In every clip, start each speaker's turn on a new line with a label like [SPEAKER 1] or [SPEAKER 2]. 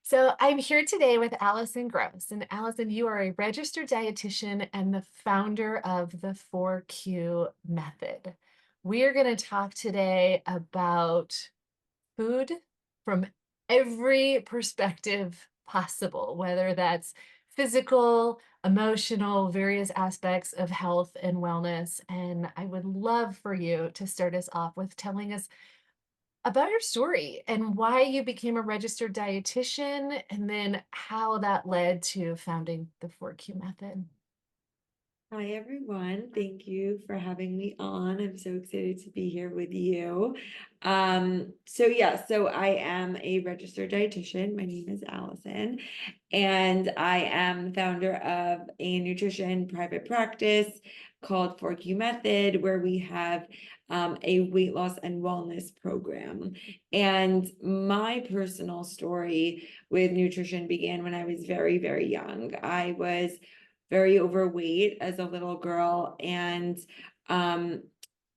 [SPEAKER 1] So I'm here today with Alison Gross. And Alison, you are a registered dietitian and the founder of the 4Q method. We are going to talk today about food from every perspective possible, whether that's physical, emotional, various aspects of health and wellness. And I would love for you to start us off with telling us about your story and why you became a registered dietitian, and then how that led to founding the 4Q method.
[SPEAKER 2] Hi, everyone. Thank you for having me on. I'm so excited to be here with you. So I am a registered dietitian. My name is Allison, and I am the founder of a nutrition private practice called 4Q Method, where we have a weight loss and wellness program. And my personal story with nutrition began when I was very, very young. I was very overweight as a little girl. And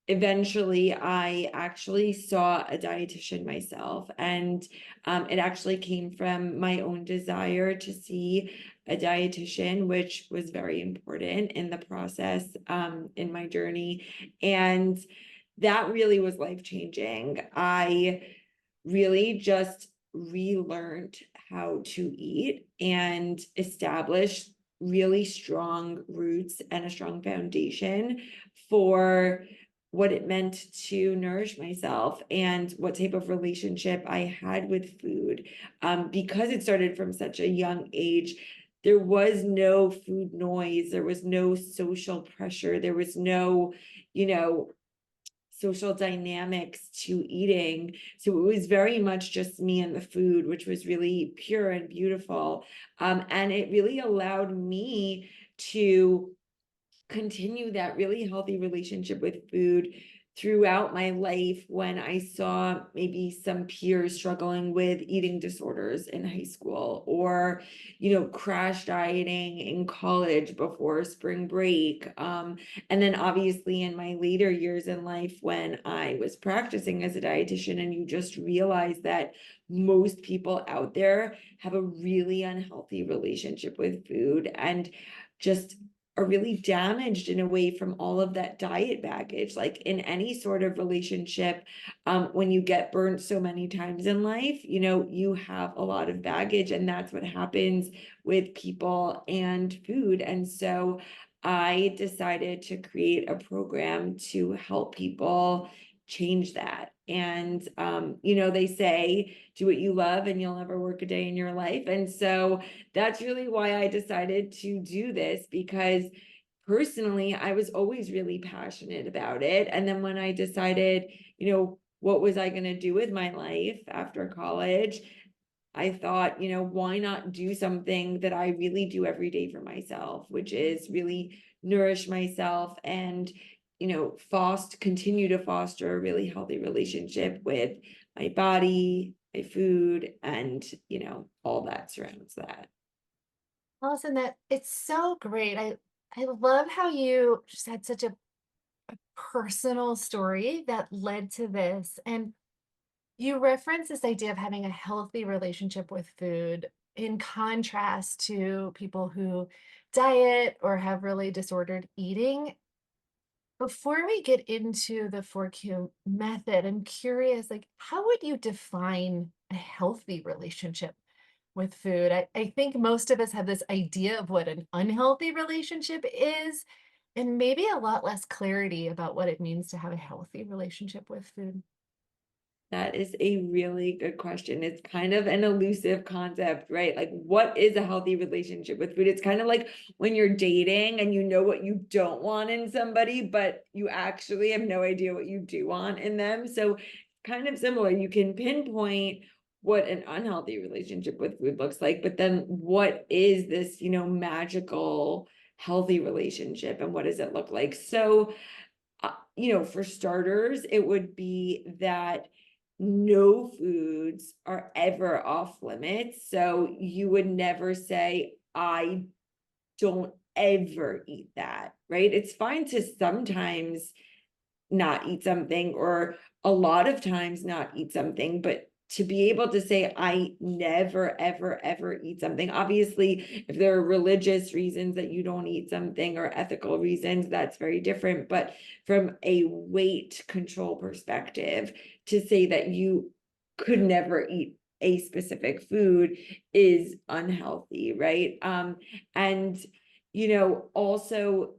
[SPEAKER 2] eventually I actually saw a dietitian myself. And it actually came from my own desire to see a dietitian, which was very important in the process in my journey. And that really was life-changing. I really just relearned how to eat and establish really strong roots and a strong foundation for what it meant to nourish myself and what type of relationship I had with food. Because it started from such a young age, there was no food noise, there was no social pressure, there was no, you know, social dynamics to eating. So it was very much just me and the food, which was really pure and beautiful. And it really allowed me to continue that really healthy relationship with food throughout my life when I saw maybe some peers struggling with eating disorders in high school, or, crash dieting in college before spring break. And then obviously in my later years in life when I was practicing as a dietitian, and you just realize that most people out there have a really unhealthy relationship with food and just are really damaged in a way from all of that diet baggage. Like in any sort of relationship, when you get burnt so many times in life, you have a lot of baggage, and that's what happens with people and food. And so I decided to create a program to help people change that. And they say do what you love and you'll never work a day in your life. And so that's really why I decided to do this, because personally, I was always really passionate about it. And then when I decided, what was I going to do with my life after college? I thought, why not do something that I really do every day for myself, which is really nourish myself and, continue to foster a really healthy relationship with my body, my food, and, all that surrounds that.
[SPEAKER 1] Alison, that it's so great. I love how you just had such a personal story that led to this. And you reference this idea of having a healthy relationship with food in contrast to people who diet or have really disordered eating. Before we get into the 4Q method, I'm curious, like, how would you define a healthy relationship with food? I think most of us have this idea of what an unhealthy relationship is, and maybe a lot less clarity about what it means to have a healthy relationship with food.
[SPEAKER 2] That is a really good question. It's kind of an elusive concept, right? Like, what is a healthy relationship with food? It's kind of like when you're dating and you know what you don't want in somebody, but you actually have no idea what you do want in them. So, kind of similar. You can pinpoint what an unhealthy relationship with food looks like, but then what is this, magical, healthy relationship, and what does it look like? So, for starters, it would be that no foods are ever off limits. So you would never say, I don't ever eat that, right? It's fine to sometimes not eat something, or a lot of times not eat something, but to be able to say, I never, ever, ever eat something. Obviously, if there are religious reasons that you don't eat something or ethical reasons, that's very different. But from a weight control perspective, to say that you could never eat a specific food is unhealthy, right? And also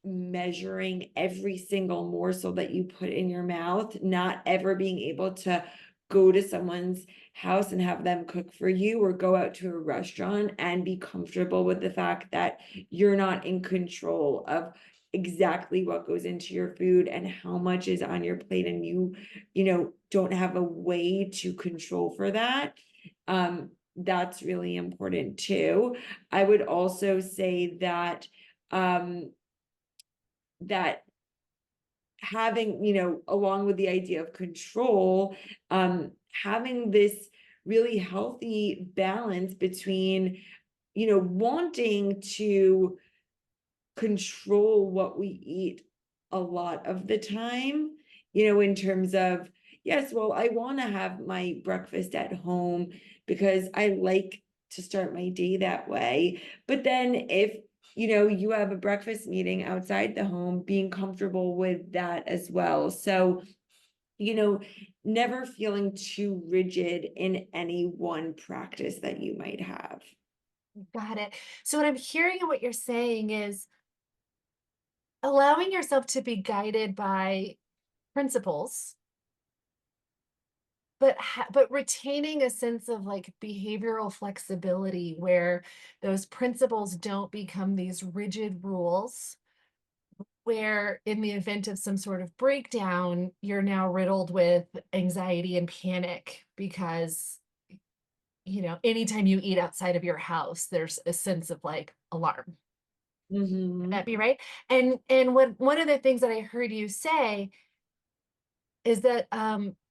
[SPEAKER 2] measuring every single morsel that you put in your mouth, not ever being able to go to someone's house and have them cook for you, or go out to a restaurant and be comfortable with the fact that you're not in control of exactly what goes into your food and how much is on your plate, and you don't have a way to control for that. That's really important too. I would also say that um that having, along with the idea of control, having this really healthy balance between, wanting to control what we eat a lot of the time, in terms of, yes, well, I want to have my breakfast at home because I like to start my day that way. But then if you have a breakfast meeting outside the home, being comfortable with that as well. So, you know, never feeling too rigid in any one practice that you might have.
[SPEAKER 1] Got it. So what I'm hearing and what you're saying is allowing yourself to be guided by principles, but retaining a sense of like behavioral flexibility where those principles don't become these rigid rules where in the event of some sort of breakdown, you're now riddled with anxiety and panic because, anytime you eat outside of your house, there's a sense of like alarm. Would
[SPEAKER 2] Hmm.
[SPEAKER 1] that be right? And what one of the things that I heard you say is that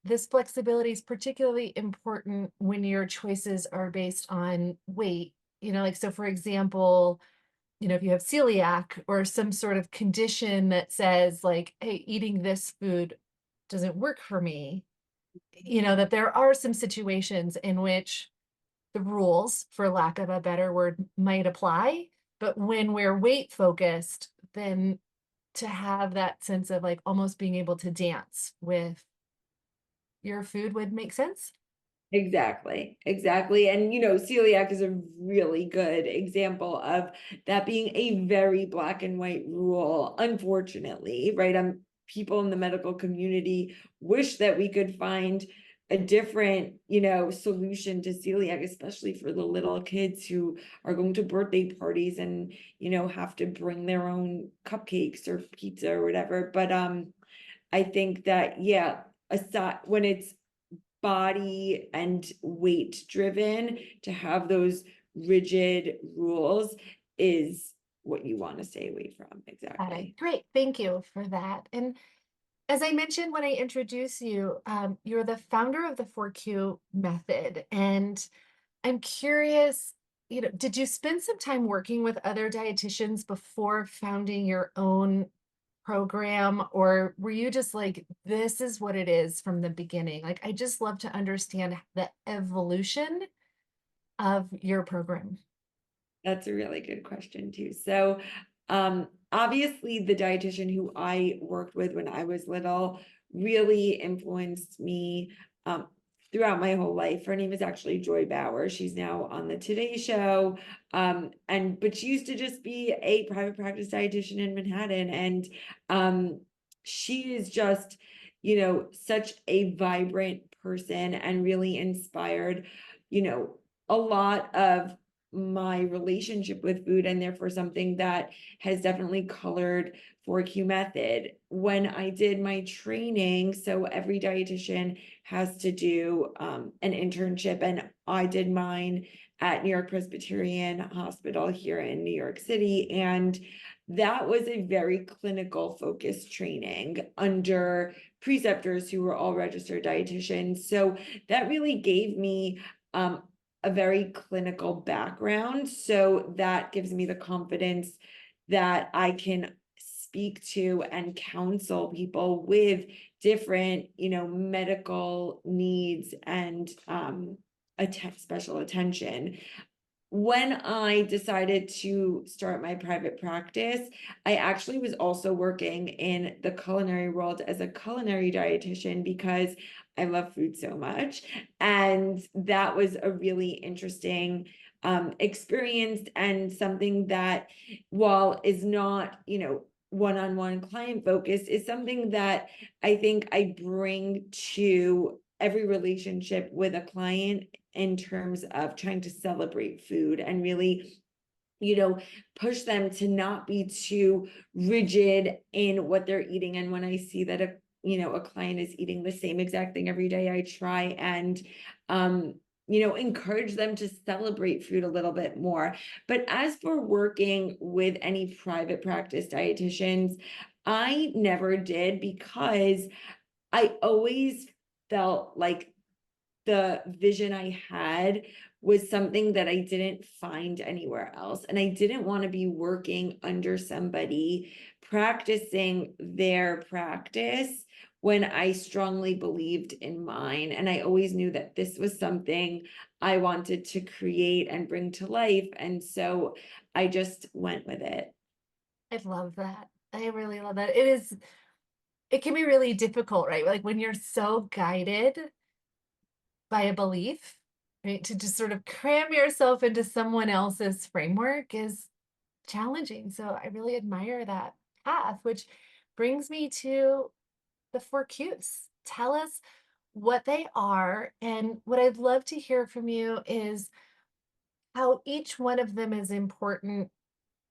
[SPEAKER 1] this flexibility is particularly important when your choices are based on weight. Like so for example, if you have celiac or some sort of condition that says like, hey, eating this food doesn't work for me, that there are some situations in which the rules, for lack of a better word, might apply. But when we're weight focused, then to have that sense of like almost being able to dance with your food would make sense.
[SPEAKER 2] Exactly, exactly. And celiac is a really good example of that being a very black and white rule, unfortunately, right? People in the medical community wish that we could find a different, solution to celiac, especially for the little kids who are going to birthday parties and, have to bring their own cupcakes or pizza or whatever. But I think that, yeah, aside when it's body and weight driven, to have those rigid rules is what you want to stay away from.
[SPEAKER 1] Got it.
[SPEAKER 2] Exactly.
[SPEAKER 1] Great. Thank you for that. And as I mentioned when I introduced you, you're the founder of the 4Q method. And I'm curious, did you spend some time working with other dietitians before founding your own program? Or were you just like, this is what it is from the beginning? Like, I just love to understand the evolution of your program.
[SPEAKER 2] That's a really good question too. So, obviously the dietitian who I worked with when I was little really influenced me throughout my whole life. Her name is actually Joy Bauer. She's now on the Today Show. But she used to just be a private practice dietitian in Manhattan. And she is just, such a vibrant person and really inspired, a lot of my relationship with food, and therefore something that has definitely colored 4Q method. When I did my training, so every dietitian has to do an internship, and I did mine at New York Presbyterian Hospital here in New York City. And that was a very clinical focused training under preceptors who were all registered dietitians. So that really gave me a very clinical background. So that gives me the confidence that I can speak to and counsel people with different, medical needs and special attention. When I decided to start my private practice, I actually was also working in the culinary world as a culinary dietitian because I love food so much. And that was a really interesting experience, and something that, while is not, one-on-one client focus, is something that I think I bring to every relationship with a client, in terms of trying to celebrate food and really, push them to not be too rigid in what they're eating. And when I see that a client is eating the same exact thing every day, I try and encourage them to celebrate food a little bit more. But as for working with any private practice dietitians, I never did, because I always felt like the vision I had was something that I didn't find anywhere else. And I didn't want to be working under somebody practicing their practice when I strongly believed in mine. And I always knew that this was something I wanted to create and bring to life. And so I just went with it.
[SPEAKER 1] I love that. I really love that. It can be really difficult, right? Like when you're so guided by a belief, right? To just sort of cram yourself into someone else's framework is challenging. So I really admire that path, which brings me to the 4 Qs. Tell us what they are. And what I'd love to hear from you is how each one of them is important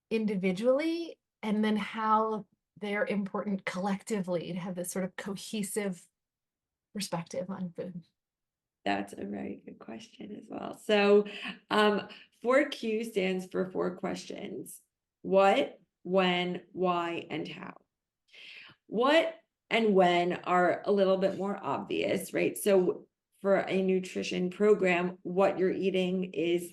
[SPEAKER 1] individually, and then how they're important collectively to have this sort of cohesive perspective on food.
[SPEAKER 2] That's a very good question as well. So, 4Q stands for 4 questions: what, when, why, and how. What and when are a little bit more obvious, right? So, for a nutrition program, what you're eating is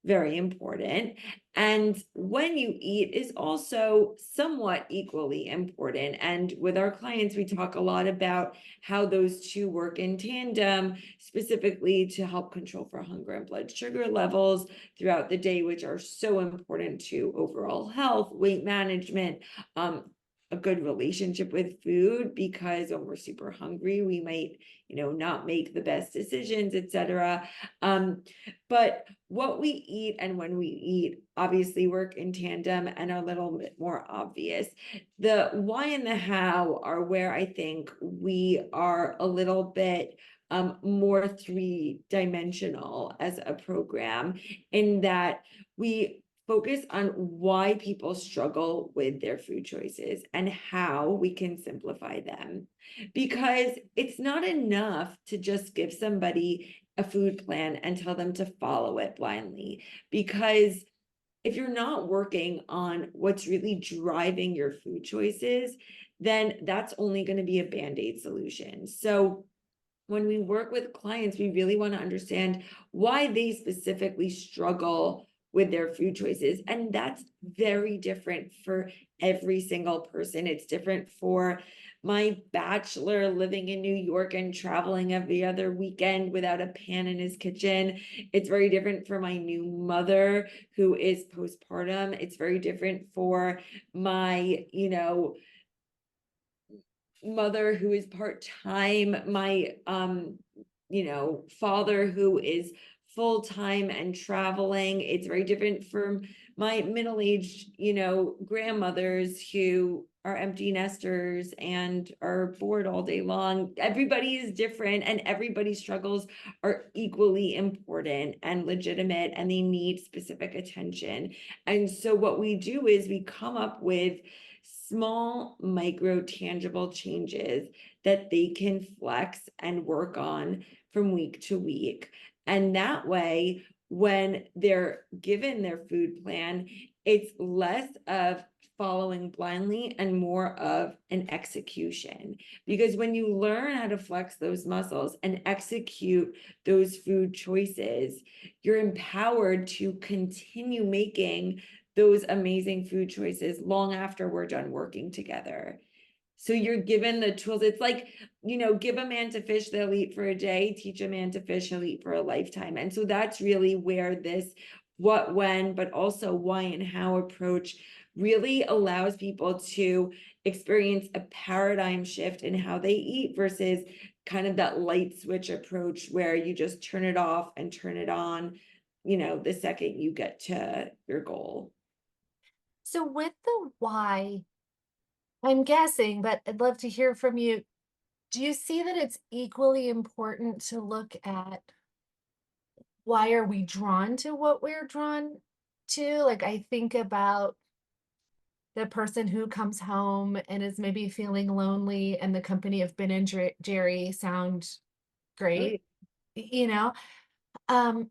[SPEAKER 2] very important. And when you eat is also somewhat equally important. And with our clients, we talk a lot about how those two work in tandem, specifically to help control for hunger and blood sugar levels throughout the day, which are so important to overall health, weight management, a good relationship with food, because when we're super hungry, we might, not make the best decisions, etc. But what we eat and when we eat obviously work in tandem and are a little bit more obvious. The why and the how are where I think we are a little bit more three-dimensional as a program, in that we focus on why people struggle with their food choices and how we can simplify them. Because it's not enough to just give somebody a food plan and tell them to follow it blindly. Because if you're not working on what's really driving your food choices, then that's only going to be a band-aid solution. So when we work with clients, we really want to understand why they specifically struggle with their food choices. And that's very different for every single person. It's different for my bachelor living in New York and traveling every other weekend without a pan in his kitchen. It's very different for my new mother who is postpartum. It's very different for my, mother who is part-time, my father who is full-time and traveling. It's very different from my middle-aged, grandmothers who are empty nesters and are bored all day long. Everybody is different, and everybody's struggles are equally important and legitimate, and they need specific attention. And so what we do is we come up with small, micro, tangible changes that they can flex and work on from week to week. And that way, when they're given their food plan, it's less of following blindly and more of an execution. Because when you learn how to flex those muscles and execute those food choices, you're empowered to continue making those amazing food choices long after we're done working together. So you're given the tools. It's like, give a man to fish, they'll eat for a day, teach a man to fish, he'll eat for a lifetime. And so that's really where this what, when, but also why and how approach really allows people to experience a paradigm shift in how they eat versus kind of that light switch approach where you just turn it off and turn it on, the second you get to your goal.
[SPEAKER 1] So with the why, I'm guessing, but I'd love to hear from you. Do you see that it's equally important to look at why are we drawn to what we're drawn to? Like I think about the person who comes home and is maybe feeling lonely and the company of Ben and Jerry sound
[SPEAKER 2] Oh, yeah.
[SPEAKER 1] great, you know? Um,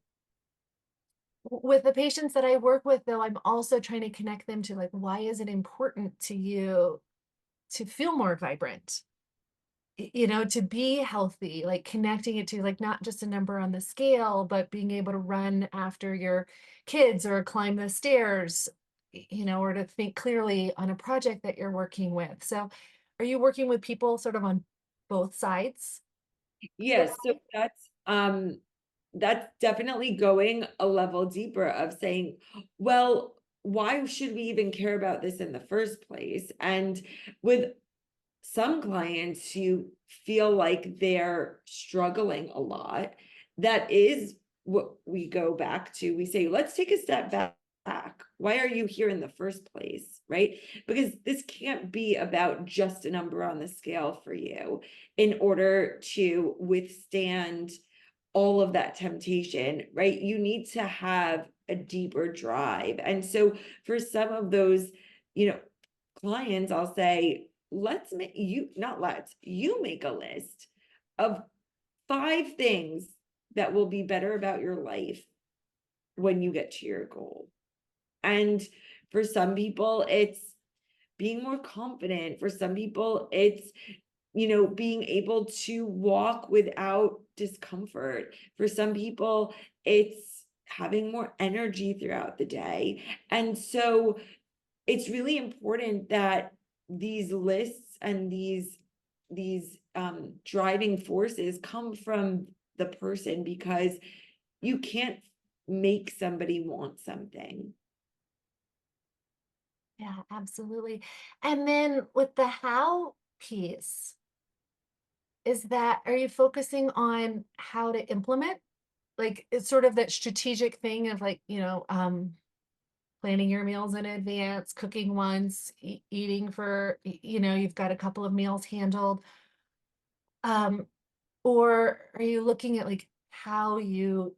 [SPEAKER 1] with the patients that I work with, though, I'm also trying to connect them to like, why is it important to you to feel more vibrant? To be healthy, like connecting it to like not just a number on the scale, but being able to run after your kids or climb the stairs, or to think clearly on a project that you're working with. So, are you working with people sort of on both sides?
[SPEAKER 2] Yes, so that's definitely going a level deeper of saying, well, why should we even care about this in the first place? And with some clients who feel like they're struggling a lot, that is what we go back to. We say, let's take a step back. Why are you here in the first place? Right? Because this can't be about just a number on the scale for you in order to withstand all of that temptation, right? You need to have a deeper drive. And so for some of those, clients, I'll say, let's make you not let's you make a list of 5 things that will be better about your life when you get to your goal. And for some people, it's being more confident. For some people, it's being able to walk without discomfort. For some people, it's having more energy throughout the day. And so it's really important that these lists and these driving forces come from the person, because you can't make somebody want something.
[SPEAKER 1] Yeah, absolutely. And then with the how piece, are you focusing on how to implement? Like it's sort of that strategic thing of like, planning your meals in advance, cooking once, eating for, you've got a couple of meals handled. Um, or are you looking at like how you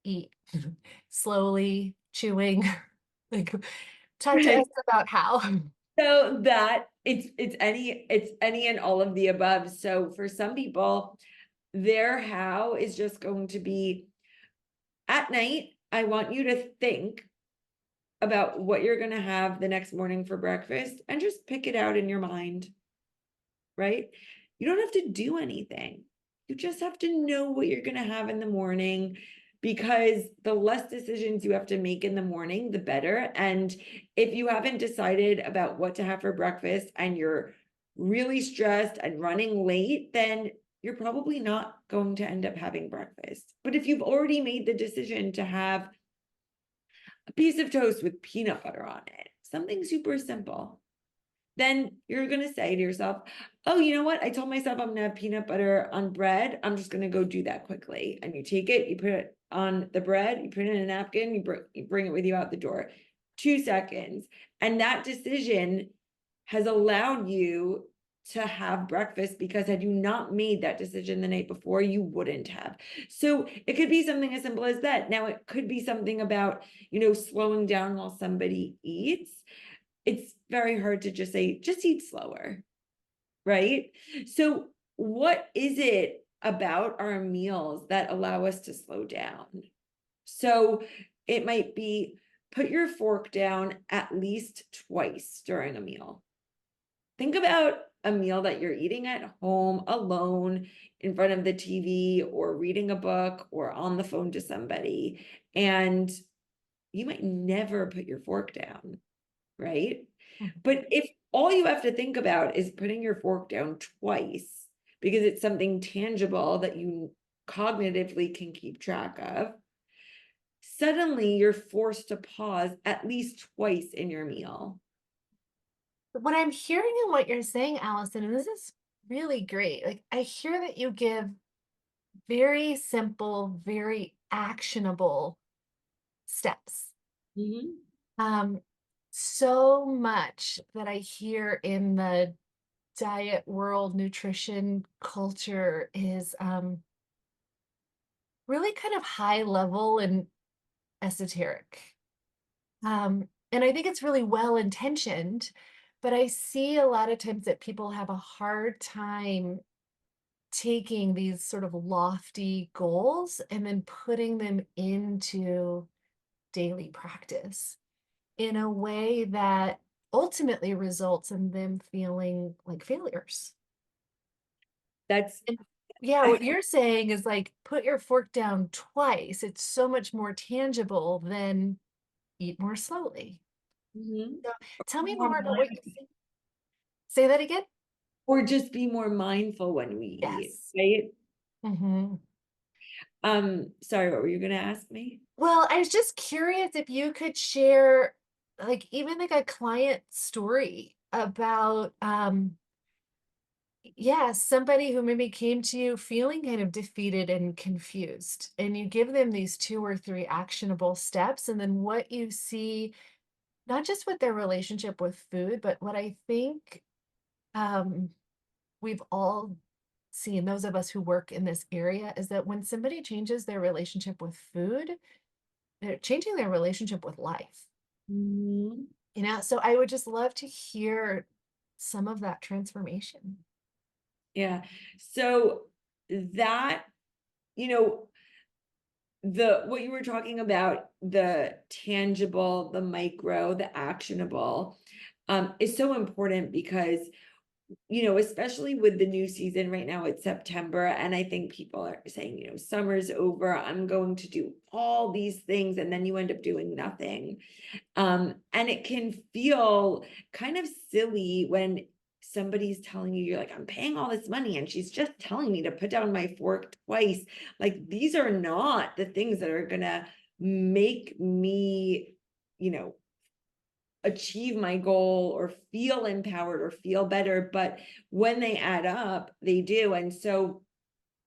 [SPEAKER 1] eat slowly, chewing? Like, talk to us about how.
[SPEAKER 2] So that it's any and all of the above. So for some people, their how is just going to be, at night, I want you to think about what you're going to have the next morning for breakfast and just pick it out in your mind, right? You don't have to do anything. You just have to know what you're going to have in the morning, because the less decisions you have to make in the morning, the better. And if you haven't decided about what to have for breakfast and you're really stressed and running late, then you're probably not going to end up having breakfast. But if you've already made the decision to have a piece of toast with peanut butter on it, something super simple, then you're going to say to yourself, oh, you know what? I told myself I'm going to have peanut butter on bread. I'm just going to go do that quickly. And you take it, you put it on the bread, you put it in a napkin, you bring it with you out the door. 2 seconds. And that decision has allowed you to have breakfast, because had you not made that decision the night before, you wouldn't have. So it could be something as simple as that. Now, it could be something about, slowing down while somebody eats. It's very hard to just say, just eat slower, right? So, what is it about our meals that allow us to slow down? So, it might be, put your fork down at least twice during a meal. Think about a meal that you're eating at home alone in front of the TV or reading a book or on the phone to somebody, and you might never put your fork down. right?
[SPEAKER 1] Mhm.
[SPEAKER 2] But if all you have to think about is putting your fork down twice because it's something tangible that you cognitively can keep track of, suddenly you're forced to pause at least twice in your meal.
[SPEAKER 1] What I'm hearing in what you're saying, Allison, and this is really great. Like, I hear that you give very simple, very actionable steps.
[SPEAKER 2] Mhm.
[SPEAKER 1] Um, so much that I hear in the diet world, nutrition culture is really kind of high level and esoteric. And I think it's really well intentioned, but I see a lot of times that people have a hard time taking these sort of lofty goals and then putting them into daily practice in a way that ultimately results in them feeling like failures.
[SPEAKER 2] That's
[SPEAKER 1] And yeah,
[SPEAKER 2] I
[SPEAKER 1] what you're saying is like put your fork down twice. It's so much more tangible than eat more slowly.
[SPEAKER 2] Mhm.
[SPEAKER 1] So tell me
[SPEAKER 2] More
[SPEAKER 1] more about what you
[SPEAKER 2] mind-
[SPEAKER 1] see. Say that again?
[SPEAKER 2] or just be more mindful when we eat,
[SPEAKER 1] Yes.
[SPEAKER 2] right?
[SPEAKER 1] Hmm.
[SPEAKER 2] Sorry, what were you gonna ask me?
[SPEAKER 1] Well, I was just curious if you could share, like, even like a client story about, yeah, somebody who maybe came to you feeling kind of defeated and confused, and you give them these two or three actionable steps, and then what you see, not just with their relationship with food, but what I think um, we've all seen, those of us who work in this area, is that when somebody changes their relationship with food, they're changing their relationship with life.
[SPEAKER 2] Mhm.
[SPEAKER 1] So I would just love to hear some of that transformation.
[SPEAKER 2] Yeah. So that, you know, the what you were talking about, the tangible, the micro, the actionable, is so important because, especially with the new season right now, it's September, and I think people are saying, summer's over, I'm going to do all these things, and then you end up doing nothing. And it can feel kind of silly when somebody's telling you, you're like, I'm paying all this money, and she's just telling me to put down my fork twice. Like, these are not the things that are gonna make me, you know, achieve my goal or feel empowered or feel better. But when they add up, they do. And so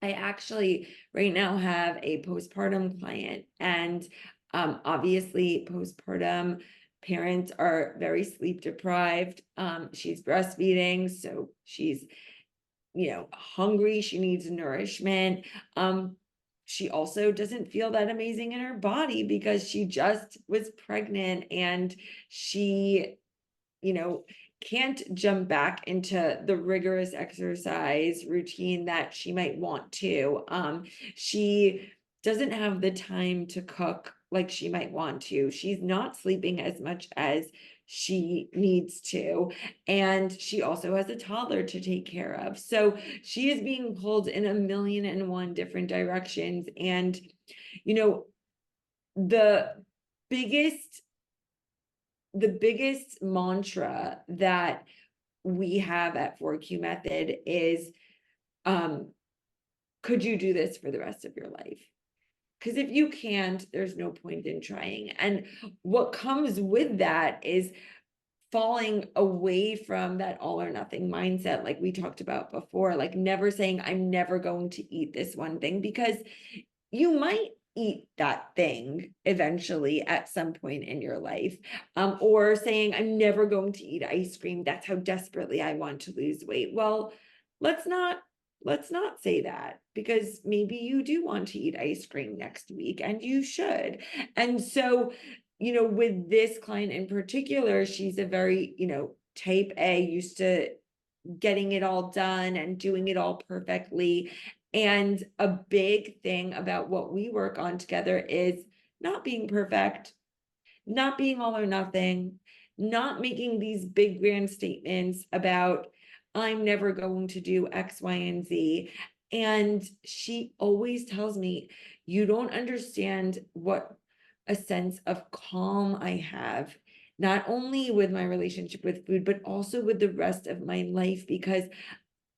[SPEAKER 2] I actually right now have a postpartum client, and obviously, postpartum parents are very sleep deprived. She's breastfeeding, so she's hungry. She needs nourishment. She also doesn't feel that amazing in her body because she just was pregnant, and she you know, can't jump back into the rigorous exercise routine that she might want to. She doesn't have the time to cook like she might want to. She's not sleeping as much as she needs to. And she also has a toddler to take care of. So she is being pulled in a million and one different directions. And, you know, the biggest biggest mantra that we have at 4Q Method is, um, could you do this for the rest of your life? Because if you can't, there's no point in trying. And what comes with that is falling away from that all or nothing mindset, like we talked about before, like never saying, I'm never going to eat this one thing, because you might eat that thing eventually at some point in your life. Or saying, I'm never going to eat ice cream. That's how desperately I want to lose weight. Well, let's not let's not say that, because maybe you do want to eat ice cream next week, and you should. And so, with this client in particular, she's a very, type A, used to getting it all done and doing it all perfectly. And a big thing about what we work on together is not being perfect, not being all or nothing, not making these big grand statements about, I'm never going to do X, Y, and Z. And she always tells me, you don't understand what a sense of calm I have not only with my relationship with food, but also with the rest of my life, because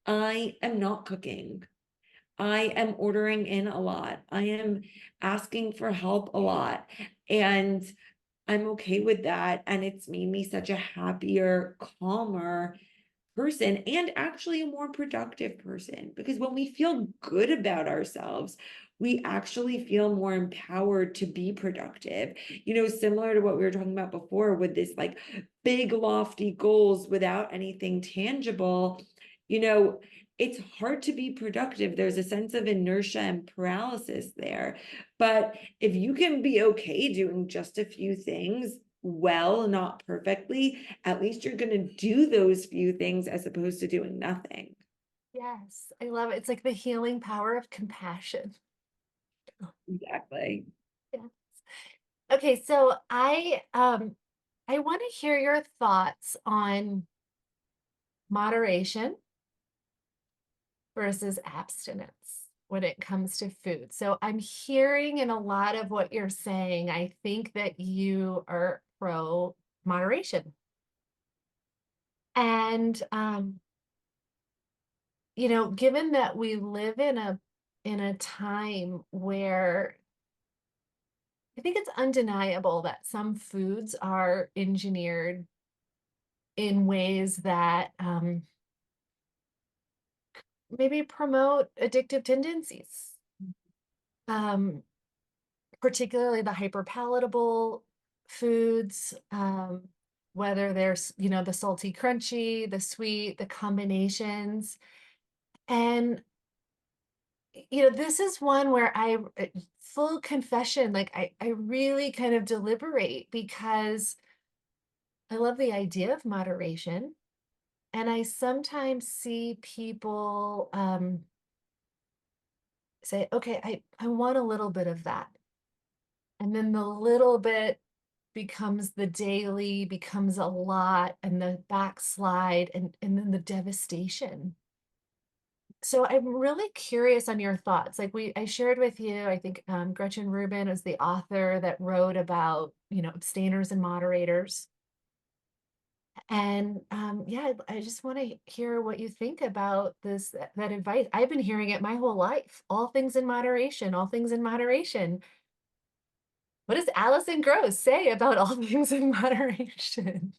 [SPEAKER 2] I am not cooking. I am ordering in a lot. I am asking for help a lot. And I'm okay with that. And it's made me such a happier, calmer person, and actually a more productive person, because when we feel good about ourselves, we actually feel more empowered to be productive. Similar to what we were talking about before with this like big lofty goals without anything tangible. you know it's hard to be productive. There's a sense of inertia and paralysis there. But if you can be okay doing just a few things well, not perfectly, at least you're going to do those few things as opposed to doing nothing.
[SPEAKER 1] Yes, I love it. It's like the healing power of compassion.
[SPEAKER 2] Exactly.
[SPEAKER 1] Yes. Okay, so I want to hear your thoughts on moderation versus abstinence when it comes to food. So I'm hearing in a lot of what you're saying, I think that you are pro moderation. And given that we live in a time where I think it's undeniable that some foods are engineered in ways that maybe promote addictive tendencies, um, particularly the hyperpalatable foods, whether there's, the salty, crunchy, the sweet, the combinations. And this is one where full confession, like I really kind of deliberate because I love the idea of moderation. And I sometimes see people say, okay, I want a little bit of that. And then the little bit becomes the daily, becomes a lot, and the backslide, and then the devastation. So I'm really curious on your thoughts. Like I shared with you, I think Gretchen Rubin was the author that wrote about, abstainers and moderators. And yeah, I just want to hear what you think about that advice. I've been hearing it my whole life. All things in moderation, all things in moderation. What does Alison Gross say about all things in moderation?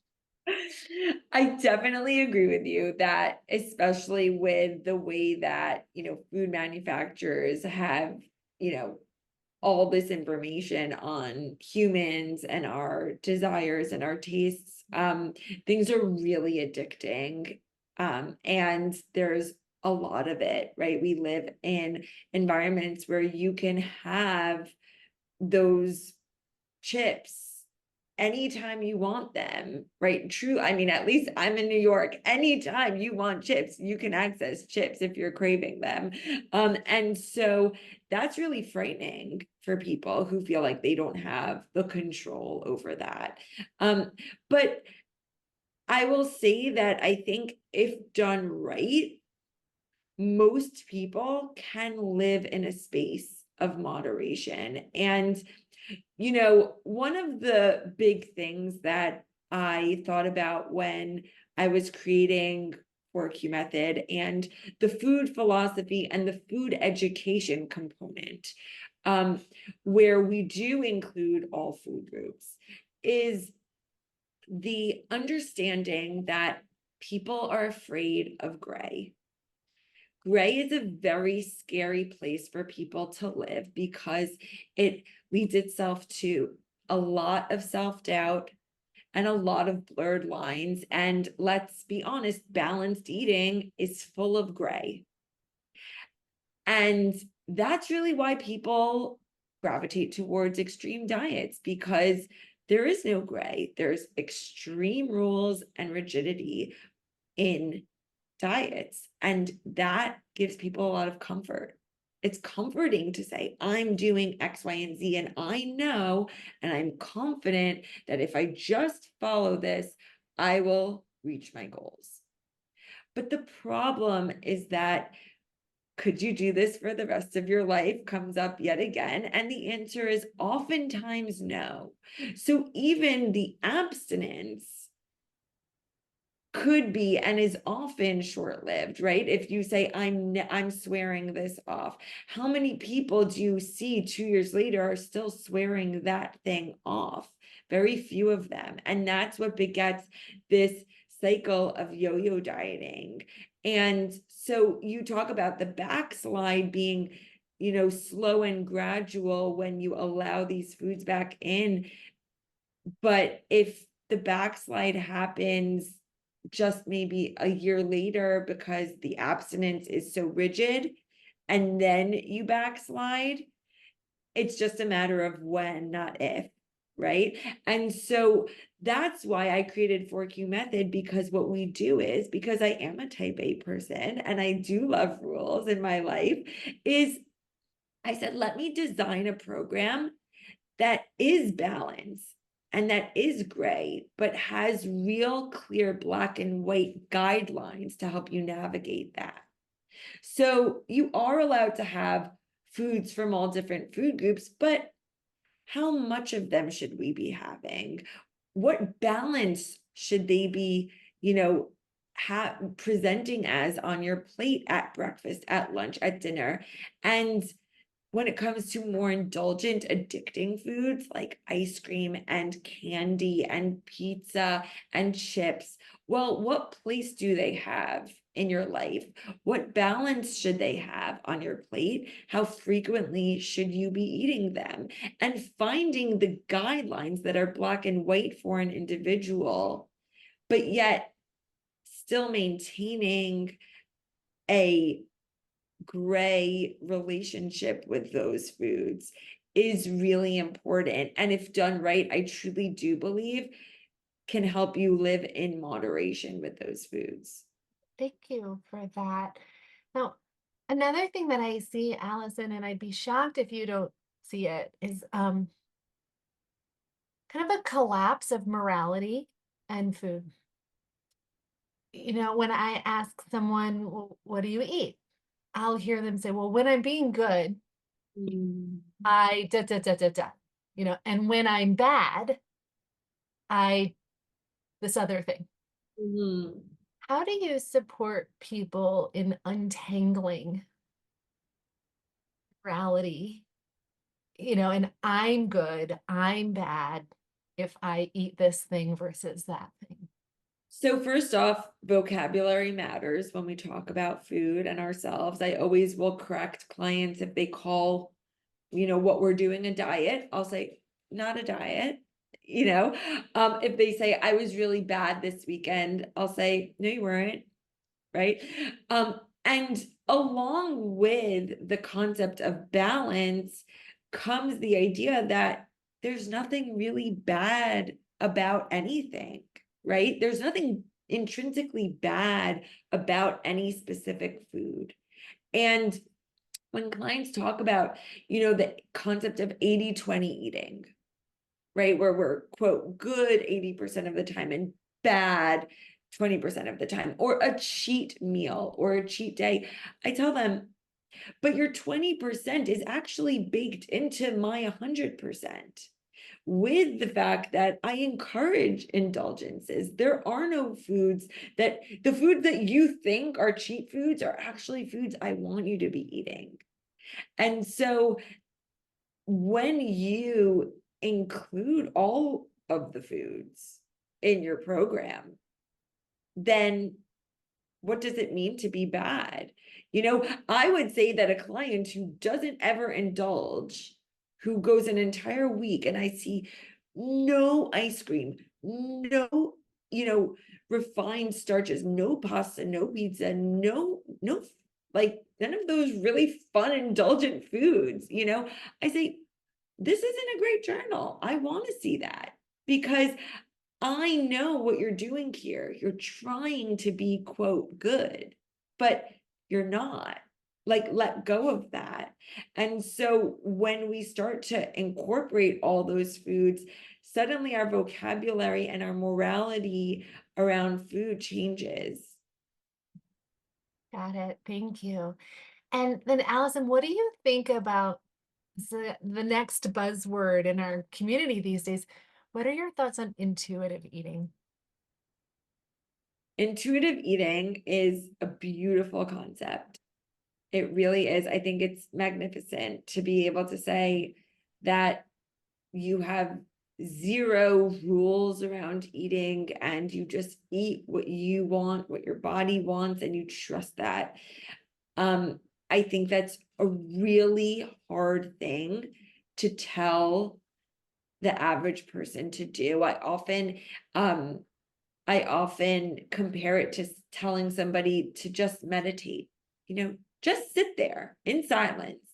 [SPEAKER 2] I definitely agree with you that, especially with the way that, food manufacturers have, you know, all this information on humans and our desires and our tastes, things are really addicting. And there's a lot of it, right? We live in environments where you can have those chips anytime you want them, right? True. I mean, at least I'm in New York. Anytime you want chips, you can access chips if you're craving them. And so that's really frightening for people who feel like they don't have the control over that. But I will say that I think if done right, most people can live in a space of moderation. And one of the big things that I thought about when I was creating Work Method and the food philosophy and the food education component, where we do include all food groups, is the understanding that people are afraid of gray. Gray is a very scary place for people to live because it leads itself to a lot of self-doubt and a lot of blurred lines. And let's be honest, balanced eating is full of gray. And that's really why people gravitate towards extreme diets, because there is no gray. There's extreme rules and rigidity in diets. And that gives people a lot of comfort. It's comforting to say, I'm doing X, Y, and Z, and I know, and I'm confident that if I just follow this, I will reach my goals. But the problem is that could you do this for the rest of your life comes up yet again. And the answer is oftentimes no. So even the abstinence could be and is often short-lived, right? If you say I'm swearing this off, how many people do you see 2 years later are still swearing that thing off? Very few of them. And that's what begets this cycle of yo-yo dieting. And so you talk about the backslide being, slow and gradual when you allow these foods back in. But if the backslide happens just maybe a year later because the abstinence is so rigid, and then you backslide, it's just a matter of when, not if, right? And so that's why I created 4Q method, because what we do is, because I am a type A person and I do love rules in my life, is I said, let me design a program that is balanced and that is gray, but has real clear black and white guidelines to help you navigate that. So you are allowed to have foods from all different food groups, but how much of them should we be having? What balance should they be, presenting as on your plate at breakfast, at lunch, at dinner? And when it comes to more indulgent, addicting foods like ice cream and candy and pizza and chips, well, what place do they have in your life? What balance should they have on your plate? How frequently should you be eating them? And finding the guidelines that are black and white for an individual, but yet still maintaining a gray relationship with those foods is really important. And if done right, I truly do believe can help you live in moderation with those foods.
[SPEAKER 1] Thank you for that. Now, another thing that I see, Allison, and I'd be shocked if you don't see it, is kind of a collapse of morality and food. When I ask someone, well, what do you eat? I'll hear them say, well, when I'm being good,
[SPEAKER 2] Mm.
[SPEAKER 1] I da da da da da, and when I'm bad, I this other thing.
[SPEAKER 2] Mhm.
[SPEAKER 1] How do you support people in untangling morality? And I'm good, I'm bad if I eat this thing versus that thing.
[SPEAKER 2] So first off, vocabulary matters when we talk about food and ourselves. I always will correct clients if they call, what we're doing a diet. I'll say, not a diet. If they say I was really bad this weekend, I'll say, no, you weren't, right? And along with the concept of balance comes the idea that there's nothing really bad about anything, right? There's nothing intrinsically bad about any specific food. And when clients talk about, the concept of 80-20 eating, right? Where we're, quote, good 80% of the time and bad 20% of the time, or a cheat meal or a cheat day, I tell them, but your 20% is actually baked into my 100%. With the fact that I encourage indulgences. There are no foods the foods that you think are cheat foods are actually foods I want you to be eating. And so when you include all of the foods in your program, then what does it mean to be bad? I would say that a client who doesn't ever indulge, who goes an entire week and I see no ice cream, no, refined starches, no pasta, no pizza, no, like none of those really fun, indulgent foods, I say, this isn't a great journal. I want to see that because I know what you're doing here. You're trying to be, quote, good, but you're not. Like, let go of that. And so when we start to incorporate all those foods, suddenly our vocabulary and our morality around food changes.
[SPEAKER 1] Got it. Thank you. And then, Allison, what do you think about the next buzzword in our community these days? What are your thoughts on intuitive eating?
[SPEAKER 2] Intuitive eating is a beautiful concept. It really is. I think it's magnificent to be able to say that you have zero rules around eating and you just eat what you want, what your body wants, and you trust that. Um, I think that's a really hard thing to tell the average person to do. Um, I often compare it to telling somebody to just meditate, just sit there in silence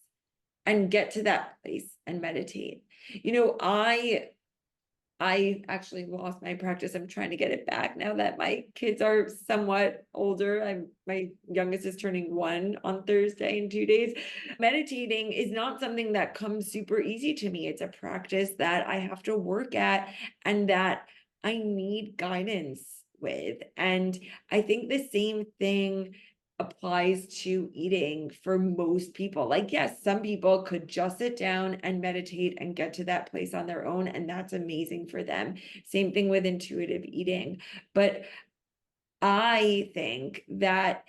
[SPEAKER 2] and get to that place and meditate. I actually lost my practice. I'm trying to get it back now that my kids are somewhat older. My youngest is turning 1 on Thursday in 2 days. Meditating is not something that comes super easy to me. It's a practice that I have to work at and that I need guidance with. And I think the same thing applies to eating for most people. Like, yes, some people could just sit down and meditate and get to that place on their own, and that's amazing for them. Same thing with intuitive eating. But I think that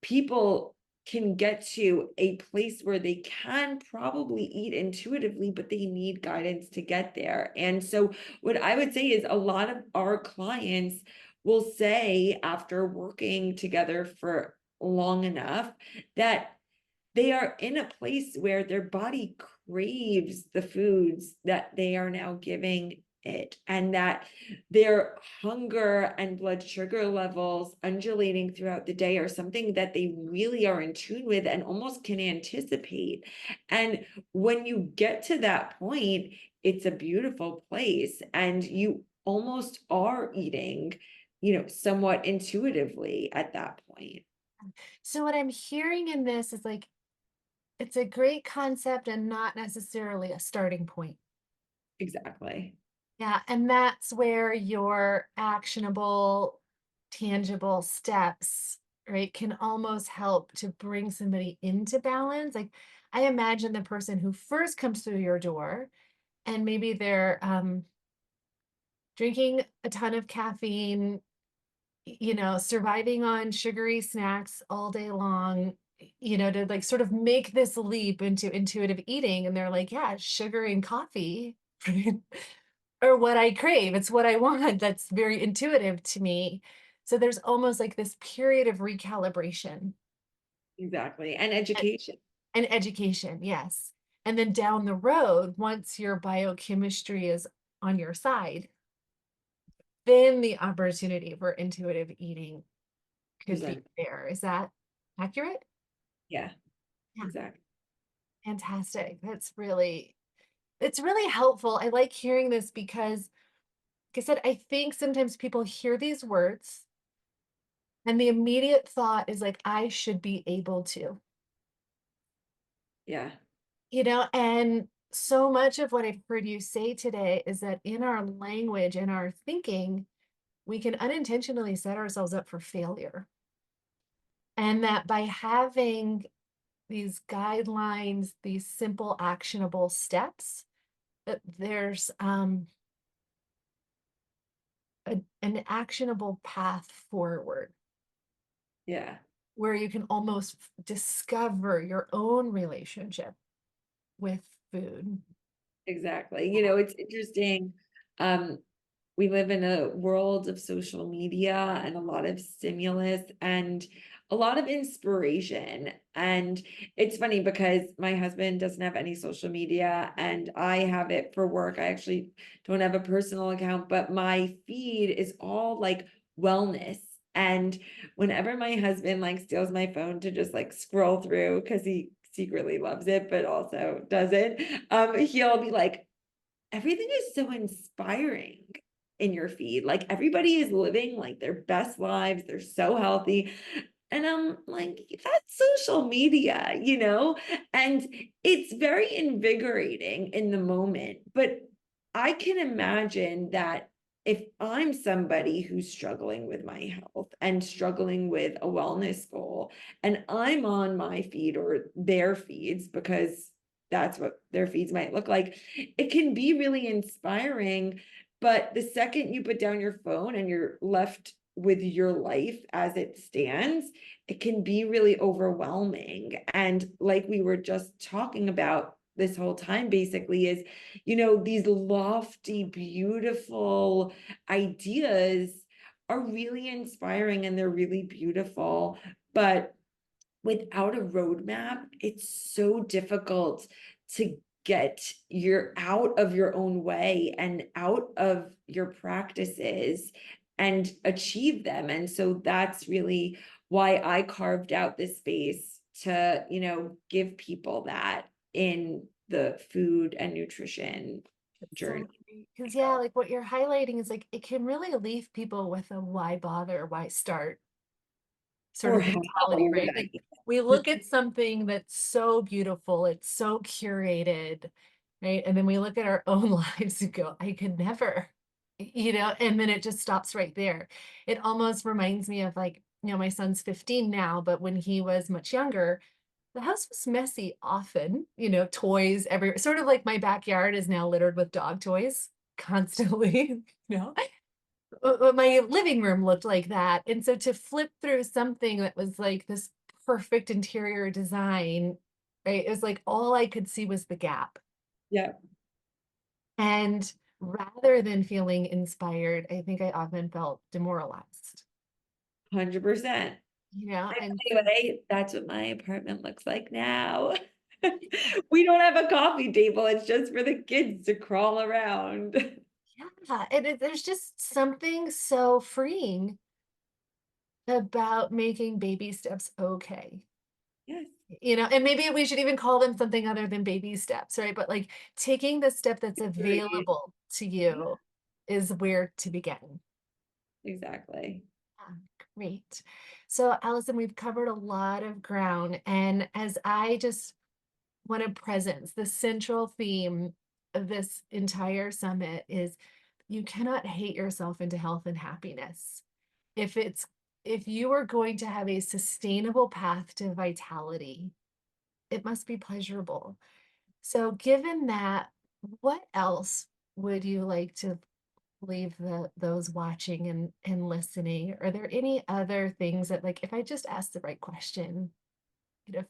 [SPEAKER 2] people can get to a place where they can probably eat intuitively, but they need guidance to get there. And so, what I would say is a lot of our clients will say, after working together for long enough, that they are in a place where their body craves the foods that they are now giving it, and that their hunger and blood sugar levels undulating throughout the day are something that they really are in tune with and almost can anticipate. And when you get to that point, it's a beautiful place, and you almost are eating, somewhat intuitively at that point.
[SPEAKER 1] So, what I'm hearing in this is like, it's a great concept and not necessarily a starting point.
[SPEAKER 2] Exactly.
[SPEAKER 1] Yeah, and that's where your actionable, tangible steps, right, can almost help to bring somebody into balance. Like, I imagine the person who first comes through your door and maybe they're drinking a ton of caffeine, surviving on sugary snacks all day long, to like sort of make this leap into intuitive eating. And they're like, yeah, sugar and coffee. Or what I crave. It's what I want. That's very intuitive to me. So there's almost like this period of recalibration
[SPEAKER 2] Exactly, and
[SPEAKER 1] a-
[SPEAKER 2] education.
[SPEAKER 1] and education, yes. And then down the road, once your biochemistry is on your side, then the opportunity for intuitive eating could be
[SPEAKER 2] Present.
[SPEAKER 1] there. Is that accurate?
[SPEAKER 2] Yeah,
[SPEAKER 1] Yeah,
[SPEAKER 2] exactly.
[SPEAKER 1] fantastic. It's really helpful. I like hearing this because, like I said, I think sometimes people hear these words and the immediate thought is like, I should be able to,
[SPEAKER 2] Yeah,
[SPEAKER 1] and so much of what I've heard you say today is that in our language, in our thinking, we can unintentionally set ourselves up for failure. And that by having these guidelines, these simple actionable steps, that there's an actionable path forward
[SPEAKER 2] yeah,
[SPEAKER 1] where you can almost discover your own relationship with food.
[SPEAKER 2] exactly. It's interesting. Um, we live in a world of social media and a lot of stimulus and a lot of inspiration. And it's funny because my husband doesn't have any social media and I have it for work. I actually don't have a personal account, but my feed is all like wellness. And whenever my husband like steals my phone to just like scroll through because he secretly loves it, but also doesn't, he'll be like, everything is so inspiring in your feed. Like everybody is living like their best lives. They're so healthy. And I'm like, that's social media. And it's very invigorating in the moment. But I can imagine that if I'm somebody who's struggling with my health and struggling with a wellness goal, and I'm on my feed or their feeds, because that's what their feeds might look like, it can be really inspiring. But the second you put down your phone and you're left with your life as it stands, it can be really overwhelming. And like we were just talking about this whole time, basically, is, these lofty, beautiful ideas are really inspiring and they're really beautiful. But without a roadmap, it's so difficult to get your out of your own way and out of your practices and achieve them. And so that's really why I carved out this space to, give people that in the food and nutrition journey.
[SPEAKER 1] So because yeah, like what you're highlighting is like it can really leave people with a why bother, why start sort
[SPEAKER 2] Or
[SPEAKER 1] of
[SPEAKER 2] how
[SPEAKER 1] mentality,
[SPEAKER 2] would
[SPEAKER 1] right? Like we look at something that's so beautiful, it's so curated, right? And then we look at our own lives and go, I could never, and then it just stops right there. It almost reminds me of like, my son's 15 now, but when he was much younger, the house was messy often, toys everywhere. Sort of like my backyard is now littered with dog toys constantly, you know. My living room looked like that. And so to flip through something that was like this perfect interior design, right? It was like all I could see was the gap.
[SPEAKER 2] Yeah,
[SPEAKER 1] And rather than feeling inspired, I think I often felt demoralized,
[SPEAKER 2] 100%.
[SPEAKER 1] and
[SPEAKER 2] Anyway, that's what my apartment looks like now. We don't have a coffee table. It's just for the kids to crawl around.
[SPEAKER 1] yeah, and there's just something so freeing about making baby steps okay.
[SPEAKER 2] Yes,
[SPEAKER 1] And maybe we should even call them something other than baby steps, right? But like taking the step that's
[SPEAKER 2] agreed.
[SPEAKER 1] available to
[SPEAKER 2] Yeah,
[SPEAKER 1] you is where to begin.
[SPEAKER 2] exactly.
[SPEAKER 1] Yeah, great. So, Allison, we've covered a lot of ground. And as I just wanted presence, the central theme of this entire summit is you cannot hate yourself into health and happiness. If it's if you are going to have a sustainable path to vitality, it must be pleasurable. So, given that, what else would you like to leave those watching and listening? Are there any other things that, like, if I just ask the right question, you know,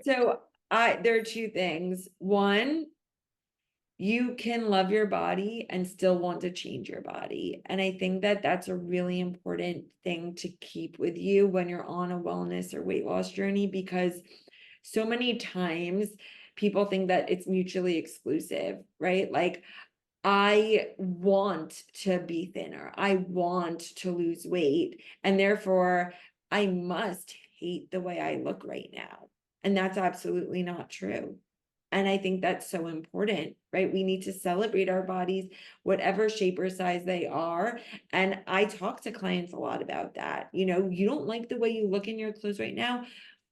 [SPEAKER 2] So there are two things. One, you can love your body and still want to change your body. And I think that that's a really important thing to keep with you when you're on a wellness or weight loss journey, because so many times people think that it's mutually exclusive, right? Like, I want to be thinner. I want to lose weight. And therefore, I must hate the way I look right now. And that's absolutely not true. And I think that's so important, right? We need to celebrate our bodies, whatever shape or size they are. And I talk to clients a lot about that. You don't like the way you look in your clothes right now,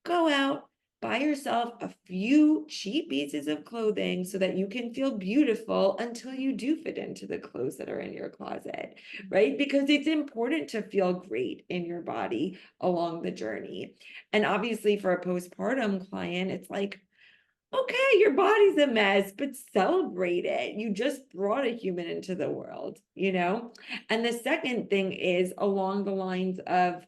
[SPEAKER 2] go out, buy yourself a few cheap pieces of clothing so that you can feel beautiful until you do fit into the clothes that are in your closet, right? Because it's important to feel great in your body along the journey. And obviously, for a postpartum client, it's like, okay, your body's a mess, but celebrate it. You just brought a human into the world. And the second thing is along the lines of,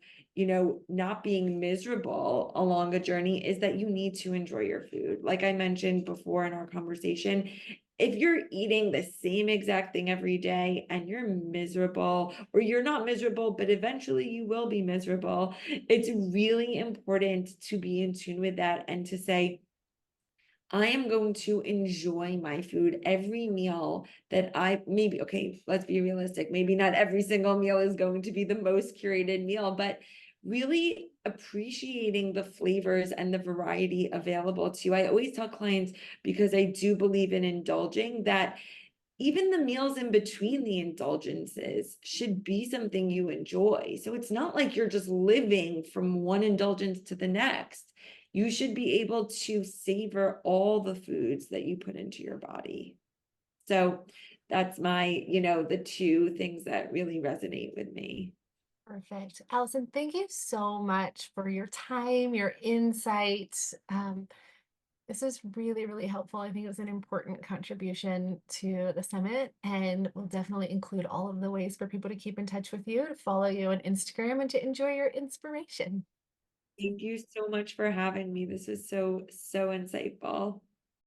[SPEAKER 2] not being miserable along a journey, is that you need to enjoy your food. Like I mentioned before in our conversation, if you're eating the same exact thing every day and you're miserable, or you're not miserable, but eventually you will be miserable, it's really important to be in tune with that and to say, I am going to enjoy my food every meal that okay, let's be realistic. Maybe not every single meal is going to be the most curated meal, but really appreciating the flavors and the variety available to you. I always tell clients, because I do believe in indulging, that even the meals in between the indulgences should be something you enjoy. So it's not like you're just living from one indulgence to the next. You should be able to savor all the foods that you put into your body. So that's my, the two things that really resonate with me.
[SPEAKER 1] Perfect. Allison, thank you so much for your time, your insight. This is really, really helpful. I think it was an important contribution to the summit, and we'll definitely include all of the ways for people to keep in touch with you, to follow you on Instagram, and to enjoy your inspiration.
[SPEAKER 2] Thank you so much for having me. This is so, so insightful.